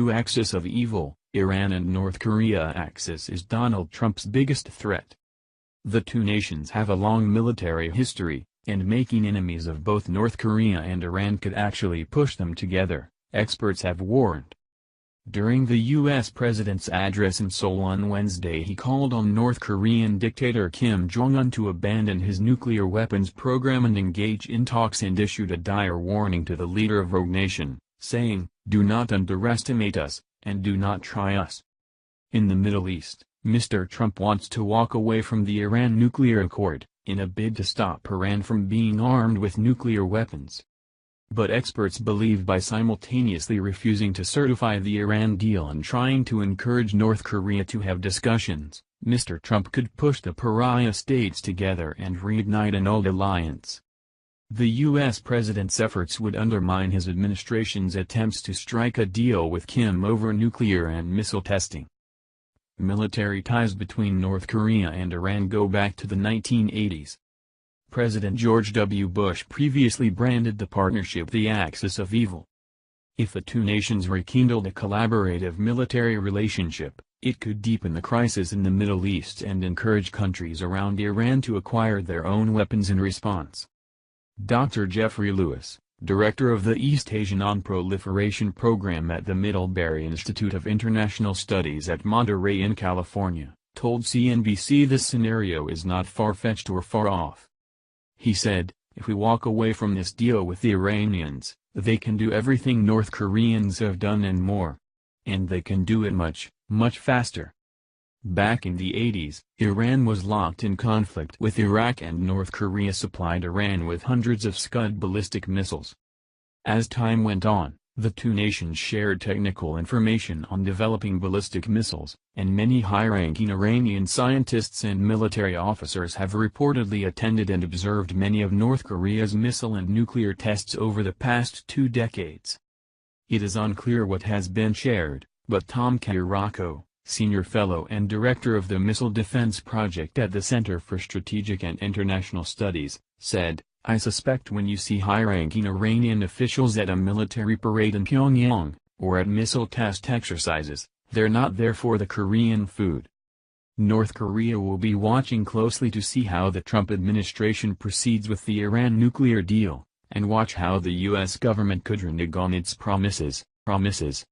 true axis of evil, Iran and North Korea axis is Donald Trump's biggest threat. The two nations have a long military history, and making enemies of both North Korea and Iran could actually push them together, experts have warned. During the U.S. President's address in Seoul on Wednesday, he called on North Korean dictator Kim Jong-un to abandon his nuclear weapons program and engage in talks, and issued a dire warning to the leader of rogue nation, saying, "Do not underestimate us, and do not try us." In the Middle East, Mr. Trump wants to walk away from the Iran nuclear accord, in a bid to stop Iran from being armed with nuclear weapons. But experts believe by simultaneously refusing to certify the Iran deal and trying to encourage North Korea to have discussions, Mr. Trump could push the pariah states together and reignite an old alliance. The U.S. president's efforts would undermine his administration's attempts to strike a deal with Kim over nuclear and missile testing. Military ties between North Korea and Iran go back to the 1980s. President George W. Bush previously branded the partnership the axis of evil. If the two nations rekindled a collaborative military relationship, it could deepen the crisis in the Middle East and encourage countries around Iran to acquire their own weapons in response. Dr. Jeffrey Lewis, director of the East Asia Non-Proliferation Program at the Middlebury Institute of International Studies at Monterey in California, told CNBC this scenario is not far-fetched or far off. He said, "If we walk away from this deal with the Iranians, they can do everything North Koreans have done and more. And they can do it much, much faster." Back in the 80s, Iran was locked in conflict with Iraq, and North Korea supplied Iran with hundreds of Scud ballistic missiles. As time went on, the two nations shared technical information on developing ballistic missiles, and many high-ranking Iranian scientists and military officers have reportedly attended and observed many of North Korea's missile and nuclear tests over the past 2 decades. It is unclear what has been shared, but Tom Cairocco, senior fellow and director of the Missile Defense Project at the Center for Strategic and International Studies, said, "I suspect when you see high-ranking Iranian officials at a military parade in Pyongyang, or at missile test exercises, they're not there for the Korean food." North Korea will be watching closely to see how the Trump administration proceeds with the Iran nuclear deal, and watch how the U.S. government could renege on its promises.